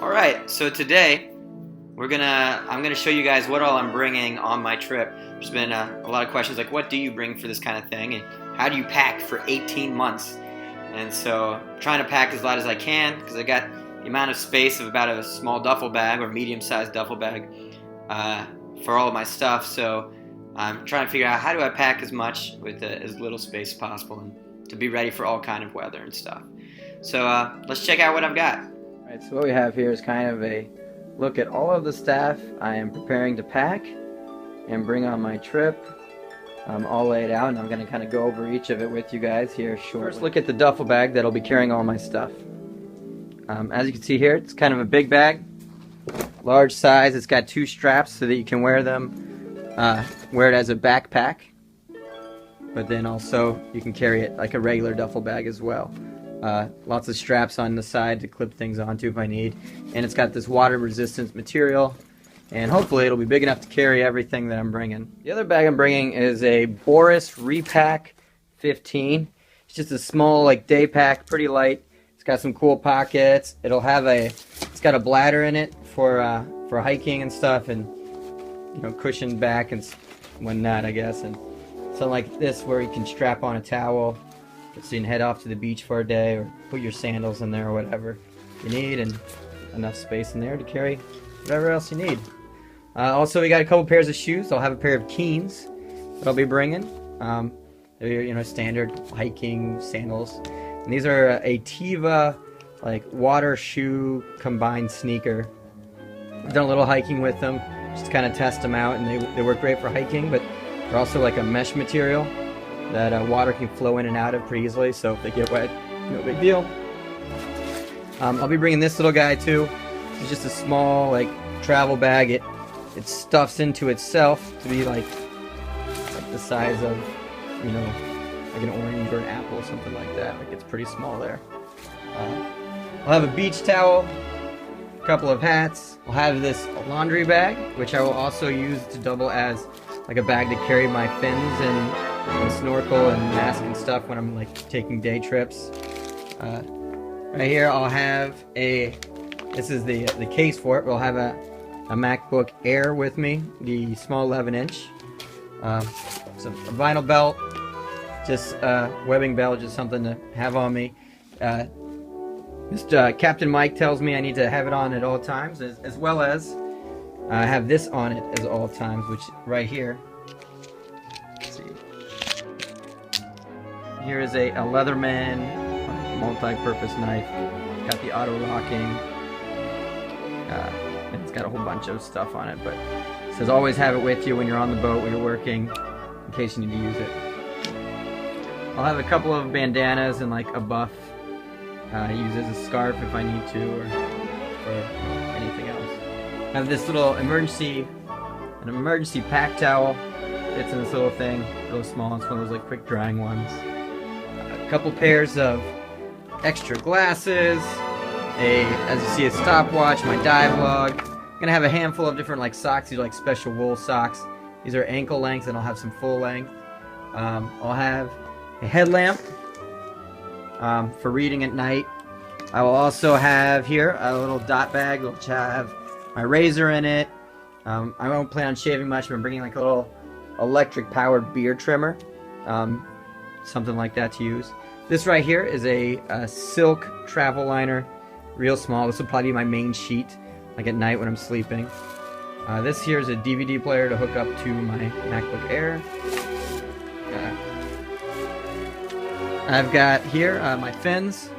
Alright, so today I'm gonna show you guys what all I'm bringing on my trip. There's been a lot of questions like, what do you bring for this kind of thing, and how do you pack for 18 months? And so I'm trying to pack as light as I can because I got the amount of space of about a small duffel bag or medium-sized duffel bag for all of my stuff. So I'm trying to figure out how do I pack as much with as little space as possible and to be ready for all kind of weather and stuff. So let's check out what I've got. Alright, so what we have here is kind of a look at all of the stuff I am preparing to pack and bring on my trip. All laid out, and I'm going to kind of go over each of it with you guys here shortly. First, look at the duffel bag that'll be carrying all my stuff. As you can see here, it's kind of a big bag, large size. It's got two straps so that you can wear it as a backpack, but then also you can carry it like a regular duffel bag as well. Lots of straps on the side to clip things onto if I need, and it's got this water resistant material, and hopefully it'll be big enough to carry everything that I'm bringing. The other bag I'm bringing is a Boris Repack 15. It's just a small like day pack, pretty light. It's got some cool pockets. It's got a bladder in it for hiking and stuff, and cushioned back and whatnot, I guess, and something like this where you can strap on a towel so you can head off to the beach for a day, or put your sandals in there or whatever you need, and enough space in there to carry whatever else you need. Also, we got a couple pairs of shoes. I'll have a pair of Keens that I'll be bringing. They're standard hiking sandals, and these are a Teva like water shoe combined sneaker. I've done a little hiking with them just to kind of test them out, and they work great for hiking, but they're also like a mesh material that water can flow in and out of pretty easily, so if they get wet, no big deal. I'll be bringing this little guy too. It's just a small like travel bag. It stuffs into itself to be like the size of like an orange or an apple or something like that. Like it's pretty small there. I'll have a beach towel, a couple of hats. I'll have this laundry bag, which I will also use to double as like a bag to carry my fins and snorkel and mask and stuff when I'm like taking day trips. Right here I'll have this is the case for it. We'll have a MacBook Air with me, the small 11-inch. Some a vinyl belt, just webbing belt, just something to have on me. Captain Mike tells me I need to have it on at all times, as well as have this on it at all times, which right here. Let's see. Here is a Leatherman multi-purpose knife. Got the auto locking. And it's got a whole bunch of stuff on it, but it says always have it with you when you're on the boat, when you're working, in case you need to use it. I'll have a couple of bandanas and like a buff. Use as a scarf if I need to, or anything else. I have this little emergency pack towel. It's in this little thing, real small. It's one of those like quick drying ones. A couple pairs of extra glasses. As you see, a stopwatch, my dive log. I'm gonna have a handful of different like socks. These are like special wool socks. These are ankle length, and I'll have some full length. I'll have a headlamp for reading at night. I will also have here a little dot bag which have my razor in it. I won't plan on shaving much, but I'm bringing like a little electric powered beard trimmer, something like that to use. This right here is a silk travel liner, real small. This will probably be my main sheet like at night when I'm sleeping. This here is a DVD player to hook up to my MacBook Air. I've got here my fins,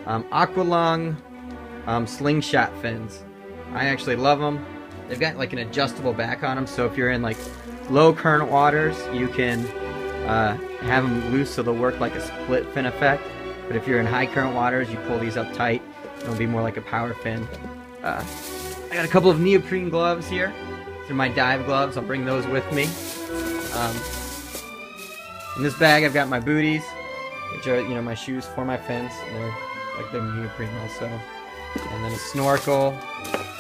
Aqualung slingshot fins. I actually love them. They've got like an adjustable back on them, so if you're in like low current waters, you can have them loose so they'll work like a split fin effect. But if you're in high current waters, you pull these up tight, it'll be more like a power fin. I got a couple of neoprene gloves here. These are my dive gloves. I'll bring those with me. In this bag I've got my booties, which are my shoes for my fins. They're neoprene also. And then a snorkel,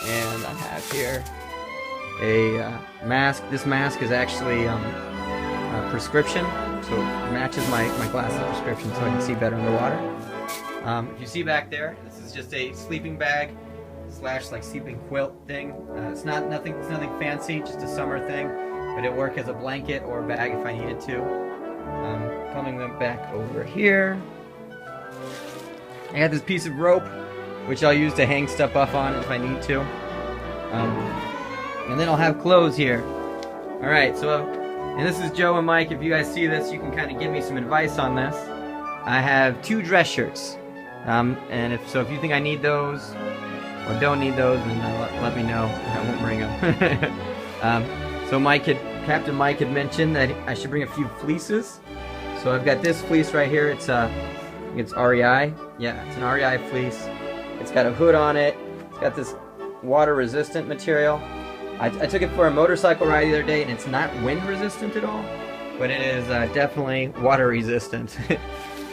and I have here a mask. This mask is actually prescription, so it matches my glasses prescription so I can see better underwater. If you see back there, this is just a sleeping bag slash like sleeping quilt thing. It's nothing fancy, just a summer thing, but it work as a blanket or a bag if I needed to. Coming back over here, I got this piece of rope, which I'll use to hang stuff up on if I need to. And then I'll have clothes here. All right, so, and this is Joe and Mike. If you guys see this, you can kind of give me some advice on this. I have 2 dress shirts. And if you think I need those or don't need those, then let me know. I won't bring them. So Captain Mike had mentioned that I should bring a few fleeces. So I've got this fleece right here. It's REI. Yeah, it's an REI fleece. It's got a hood on it. It's got this water-resistant material. I took it for a motorcycle ride the other day, and it's not wind-resistant at all, but it is definitely water-resistant.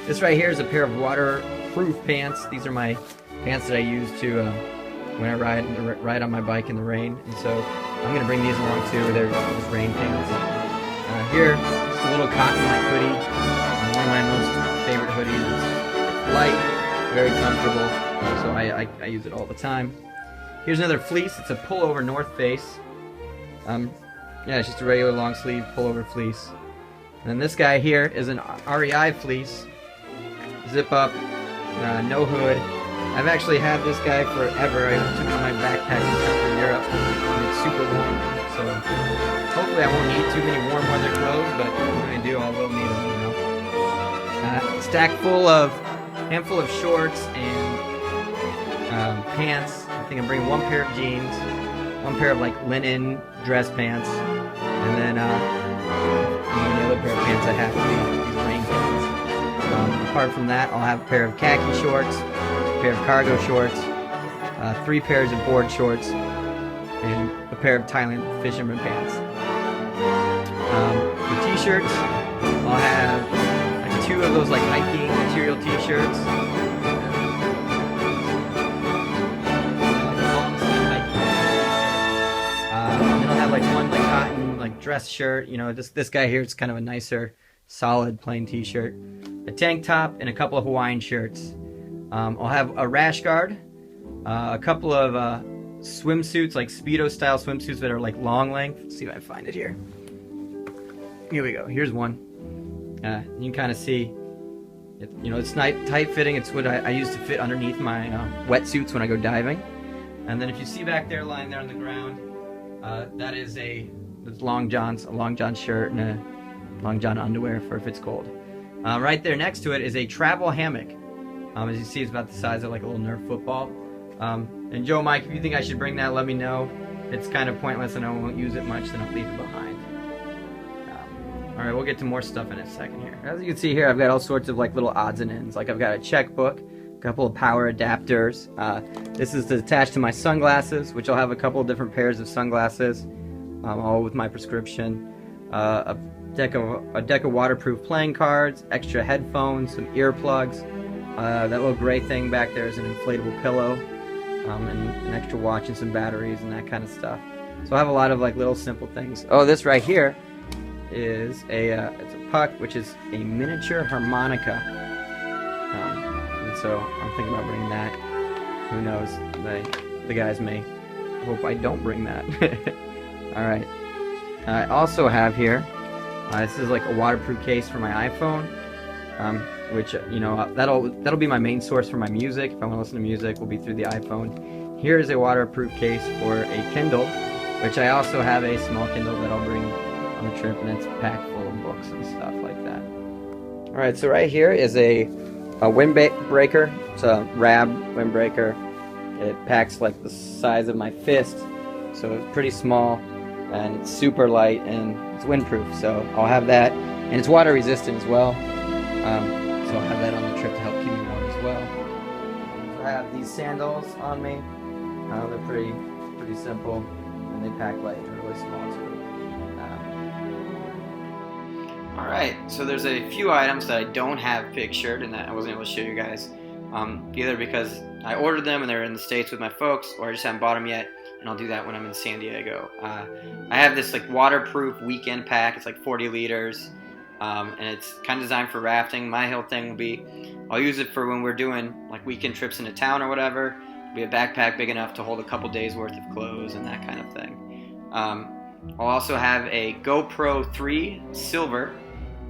This right here is a pair of waterproof pants. These are my pants that I use to when I ride on my bike in the rain, and so I'm gonna bring these along too. They're just rain pants. Here, just a little cotton-like hoodie. One of my most favorite hoodies. It's light, very comfortable, so I use it all the time. Here's another fleece. It's a pullover North Face. Yeah, it's just a regular long sleeve pullover fleece. And then this guy here is an REI fleece. Zip up, no hood. I've actually had this guy forever. I took it on my backpack in Europe, and it's super warm. So hopefully I won't need too many warm weather clothes, but when I do, I will need them. You know, handful of shorts and pants. I think I'm bringing 1 pair of jeans, 1 pair of like linen dress pants, and then the other pair of pants I have to be these rain pants. Apart from that, I'll have a pair of khaki shorts, a pair of cargo shorts, 3 pairs of board shorts, and a pair of Thailand fisherman pants. For t-shirts, I'll have like 2 of those like hiking material t-shirts. Like 1 like cotton like dress shirt, you know, this guy here, it's kind of a nicer solid plain t-shirt, a tank top, and a couple of Hawaiian shirts. I'll have a rash guard, a couple of swimsuits, like Speedo style swimsuits that are like long length. Let's see if I can find it here. Here we go. Here's one. You can kind of see it, you know, it's tight fitting. It's what I use to fit underneath my wetsuits when I go diving. And then if you see back there lying there on the ground, that is a long john shirt and a long john underwear for if it's cold. Right there next to it is a travel hammock. As you see, it's about the size of like a little Nerf football. And Joe, Mike, if you think I should bring that, let me know. It's kind of pointless and I won't use it much, then I'll leave it behind. Alright, we'll get to more stuff in a second here. As you can see here, I've got all sorts of like little odds and ends. Like I've got a checkbook, a couple of power adapters. This is attached to my sunglasses, which I'll have a couple of different pairs of sunglasses, all with my prescription. A deck of waterproof playing cards, extra headphones, some earplugs. That little gray thing back there is an inflatable pillow, and an extra watch and some batteries and that kind of stuff. So I have a lot of like little simple things. Oh, this right here is it's a puck, which is a miniature harmonica. And so I'm thinking about bringing that. Who knows? The guys may hope I don't bring that. All right. I also have here. This is like a waterproof case for my iPhone, which you know that'll be my main source for my music. If I want to listen to music, will be through the iPhone. Here is a waterproof case for a Kindle, which I also have a small Kindle that I'll bring on the trip, and it's packed full of books and stuff like that. All right, so right here is a windbreaker. It's a RAB windbreaker. It packs like the size of my fist, so it's pretty small, and it's super light, and it's windproof. So I'll have that, and it's water resistant as well. So I'll have that on the trip to help keep me warm as well. So I have these sandals on me. They're pretty simple, and they pack light. They're really small too. All right, so there's a few items that I don't have pictured and that I wasn't able to show you guys, either because I ordered them and they're in the States with my folks, or I just haven't bought them yet, and I'll do that when I'm in San Diego. I have this like waterproof weekend pack. It's like 40 liters, and it's kind of designed for rafting. My whole thing will be, I'll use it for when we're doing like weekend trips into town or whatever, be a backpack big enough to hold a couple days worth of clothes and that kind of thing. I'll also have a GoPro 3 Silver,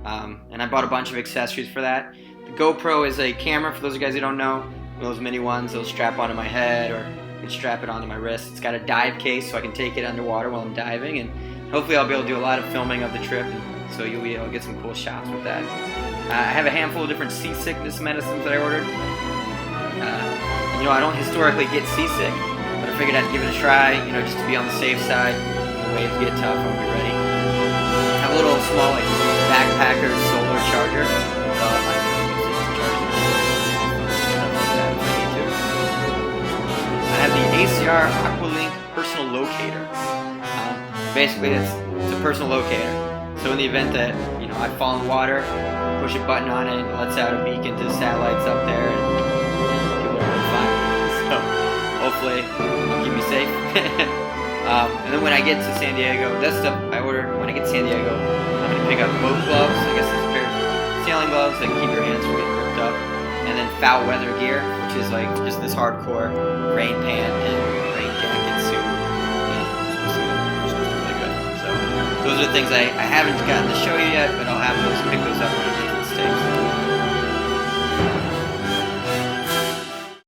and I bought a bunch of accessories for that. The GoPro is a camera, for those of you guys who don't know, those mini ones, they'll strap onto my head or I can strap it onto my wrist. It's got a dive case so I can take it underwater while I'm diving, and hopefully I'll be able to do a lot of filming of the trip, and so you'll be able to get some cool shots with that. I have a handful of different seasickness medicines that I ordered. I don't historically get seasick, but I figured I'd give it a try, just to be on the safe side. When the waves get tough, I'll be ready. I have a little small, backpacker solar charger. I have the ACR Aqualink personal locator. Basically, it's a personal locator. So in the event that I fall in the water, push a button on it and it lets out a beacon to the satellites up there, and people are able to find me. So hopefully it'll keep me safe. And then when I get to San Diego, that's stuff I ordered. When I get to San Diego, I'm gonna pick up boat gloves. I guess it's a pair of sailing gloves that can keep your hands from getting ripped up, and then foul weather gear, which is just this hardcore rain pant and rain jacket suit. It's really good. So those are the things I haven't gotten to show you yet, but I'll have those, pick those up when I get to the States.